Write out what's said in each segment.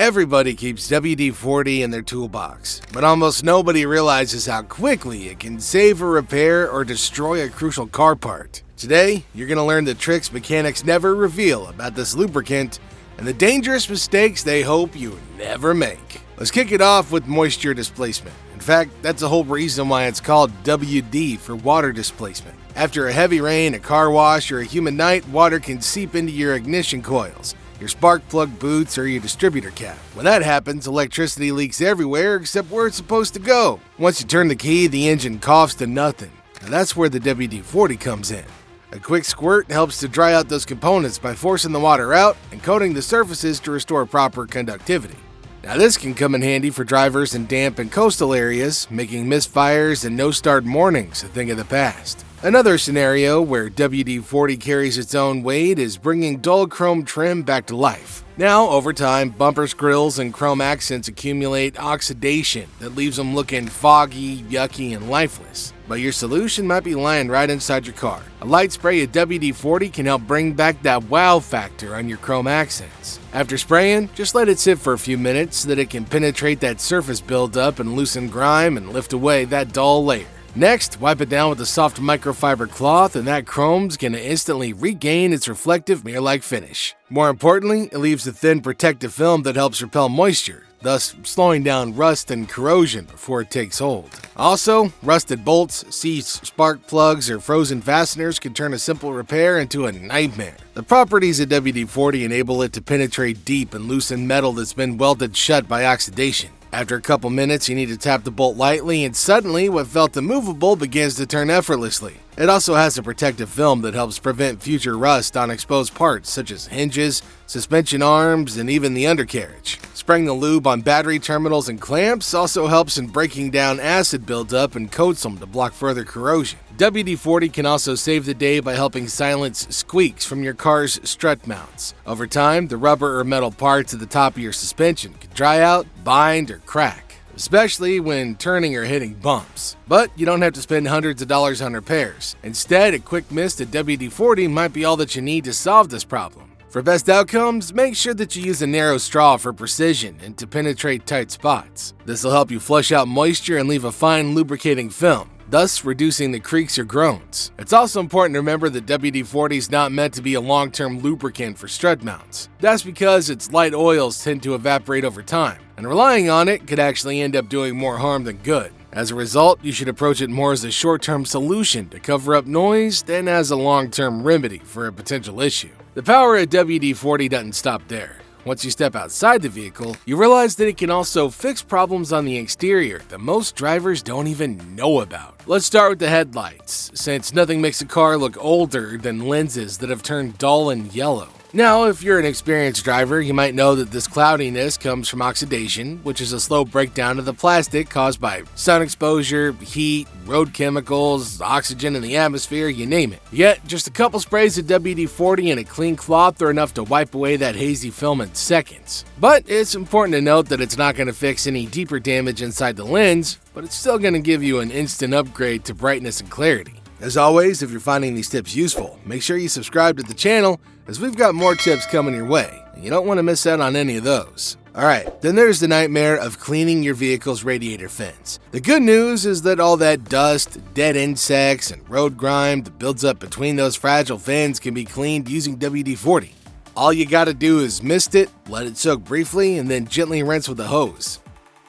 Everybody keeps WD-40 in their toolbox, but almost nobody realizes how quickly it can save a repair or destroy a crucial car part. Today, you're going to learn the tricks mechanics never reveal about this lubricant and the dangerous mistakes they hope you never make. Let's kick it off with moisture displacement. In fact, that's the whole reason why it's called WD for water displacement. After a heavy rain, a car wash, or a humid night, water can seep into your ignition coils, your spark plug boots, or your distributor cap. When that happens, electricity leaks everywhere except where it's supposed to go. Once you turn the key, the engine coughs to nothing. And that's where the WD-40 comes in. A quick squirt helps to dry out those components by forcing the water out and coating the surfaces to restore proper conductivity. Now this can come in handy for drivers in damp and coastal areas, making misfires and no-start mornings a thing of the past. Another scenario where WD-40 carries its own weight is bringing dull chrome trim back to life. Now, over time, bumpers, grills, and chrome accents accumulate oxidation that leaves them looking foggy, yucky, and lifeless. But your solution might be lying right inside your car. A light spray of WD-40 can help bring back that wow factor on your chrome accents. After spraying, just let it sit for a few minutes so that it can penetrate that surface buildup and loosen grime and lift away that dull layer. Next, wipe it down with a soft microfiber cloth and that chrome's gonna instantly regain its reflective mirror-like finish. More importantly, it leaves a thin protective film that helps repel moisture, thus slowing down rust and corrosion before it takes hold. Also, rusted bolts, seized spark plugs, or frozen fasteners can turn a simple repair into a nightmare. The properties of WD-40 enable it to penetrate deep and loosen metal that's been welded shut by oxidation. After a couple minutes, you need to tap the bolt lightly, and suddenly what felt immovable begins to turn effortlessly. It also has a protective film that helps prevent future rust on exposed parts such as hinges, suspension arms, and even the undercarriage. Spraying the lube on battery terminals and clamps also helps in breaking down acid buildup and coats them to block further corrosion. WD-40 can also save the day by helping silence squeaks from your car's strut mounts. Over time, the rubber or metal parts at the top of your suspension can dry out, bind, or crack, especially when turning or hitting bumps. But you don't have to spend hundreds of dollars on repairs. Instead, a quick mist of WD-40 might be all that you need to solve this problem. For best outcomes, make sure that you use a narrow straw for precision and to penetrate tight spots. This will help you flush out moisture and leave a fine lubricating film, thus reducing the creaks or groans. It's also important to remember that WD-40 is not meant to be a long-term lubricant for strut mounts. That's because its light oils tend to evaporate over time, and relying on it could actually end up doing more harm than good. As a result, you should approach it more as a short-term solution to cover up noise than as a long-term remedy for a potential issue. The power of WD-40 doesn't stop there. Once you step outside the vehicle, you realize that it can also fix problems on the exterior that most drivers don't even know about. Let's start with the headlights, since nothing makes a car look older than lenses that have turned dull and yellow. Now, if you're an experienced driver, you might know that this cloudiness comes from oxidation, which is a slow breakdown of the plastic caused by sun exposure, heat, road chemicals, oxygen in the atmosphere, you name it. Yet, just a couple sprays of WD-40 and a clean cloth are enough to wipe away that hazy film in seconds. But it's important to note that it's not going to fix any deeper damage inside the lens, but it's still going to give you an instant upgrade to brightness and clarity. As always, if you're finding these tips useful, make sure you subscribe to the channel, as we've got more tips coming your way, and you don't want to miss out on any of those. Alright, then there's the nightmare of cleaning your vehicle's radiator fins. The good news is that all that dust, dead insects, and road grime that builds up between those fragile fins can be cleaned using WD-40. All you gotta do is mist it, let it soak briefly, and then gently rinse with a hose.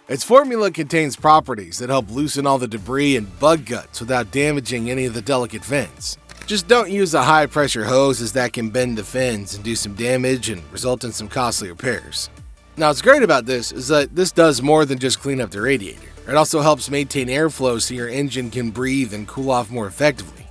Its formula contains properties that help loosen all the debris and bug guts without damaging any of the delicate fins. Just don't use a high-pressure hose, as that can bend the fins and do some damage and result in some costly repairs. Now, what's great about this is that this does more than just clean up the radiator. It also helps maintain airflow so your engine can breathe and cool off more effectively.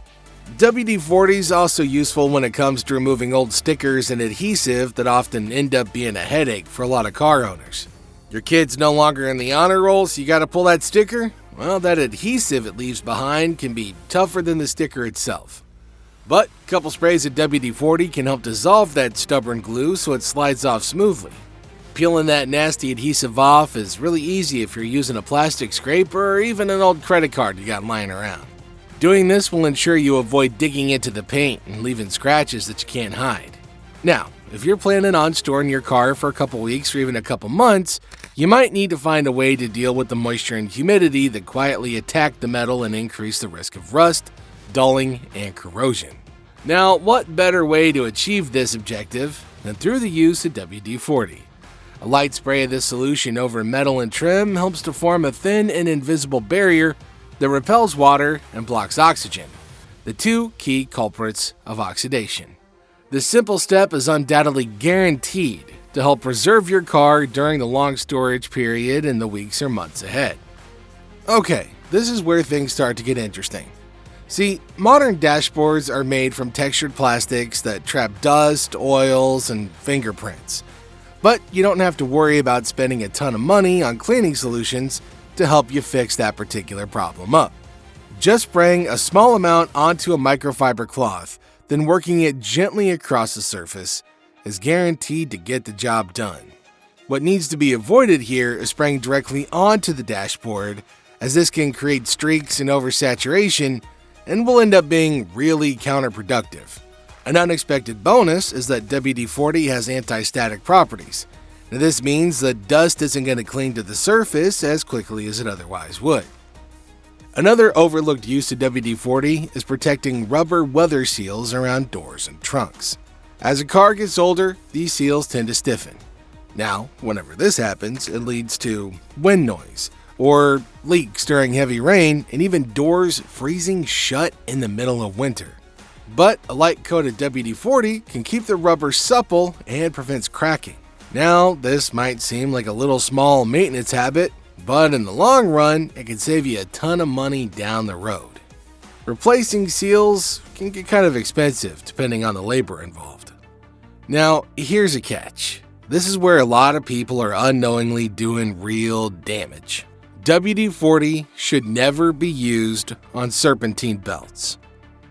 WD-40 is also useful when it comes to removing old stickers and adhesive that often end up being a headache for a lot of car owners. Your kid's no longer in the honor roll, so you gotta pull that sticker? Well, that adhesive it leaves behind can be tougher than the sticker itself. But a couple sprays of WD-40 can help dissolve that stubborn glue so it slides off smoothly. Peeling that nasty adhesive off is really easy if you're using a plastic scraper or even an old credit card you got lying around. Doing this will ensure you avoid digging into the paint and leaving scratches that you can't hide. Now, if you're planning on storing your car for a couple weeks or even a couple months, you might need to find a way to deal with the moisture and humidity that quietly attack the metal and increase the risk of rust, dulling, and corrosion. Now, what better way to achieve this objective than through the use of WD-40? A light spray of this solution over metal and trim helps to form a thin and invisible barrier that repels water and blocks oxygen, the two key culprits of oxidation. This simple step is undoubtedly guaranteed to help preserve your car during the long storage period in the weeks or months ahead. Okay, this is where things start to get interesting. See, modern dashboards are made from textured plastics that trap dust, oils, and fingerprints. But you don't have to worry about spending a ton of money on cleaning solutions to help you fix that particular problem up. Just spraying a small amount onto a microfiber cloth, then working it gently across the surface is guaranteed to get the job done. What needs to be avoided here is spraying directly onto the dashboard, as this can create streaks and oversaturation and will end up being really counterproductive. An unexpected bonus is that WD-40 has anti-static properties. Now, this means that dust isn't going to cling to the surface as quickly as it otherwise would. Another overlooked use of WD-40 is protecting rubber weather seals around doors and trunks. As a car gets older, these seals tend to stiffen. Now, whenever this happens, it leads to wind noise, or leaks during heavy rain, and even doors freezing shut in the middle of winter. But a light coat of WD-40 can keep the rubber supple and prevents cracking. Now, this might seem like a little small maintenance habit, but in the long run, it can save you a ton of money down the road. Replacing seals can get kind of expensive depending on the labor involved. Now, here's a catch. This is where a lot of people are unknowingly doing real damage. WD-40 should never be used on serpentine belts.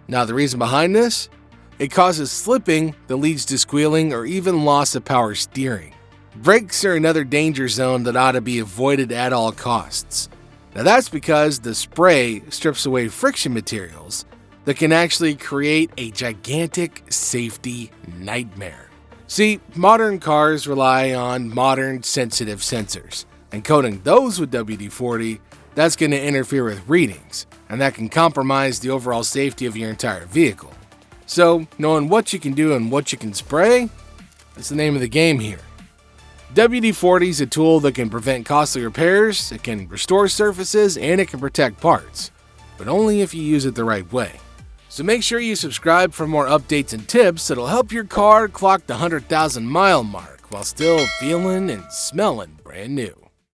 Now, the reason behind this? It causes slipping that leads to squealing or even loss of power steering. Brakes are another danger zone that ought to be avoided at all costs. Now, that's because the spray strips away friction materials that can actually create a gigantic safety nightmare. See, modern cars rely on modern sensitive sensors, and coating those with WD-40, that's going to interfere with readings, and that can compromise the overall safety of your entire vehicle. So, knowing what you can do and what you can spray, that's the name of the game here. WD-40 is a tool that can prevent costly repairs, it can restore surfaces, and it can protect parts, but only if you use it the right way. So make sure you subscribe for more updates and tips that'll help your car clock the 100,000 mile mark while still feeling and smelling brand new.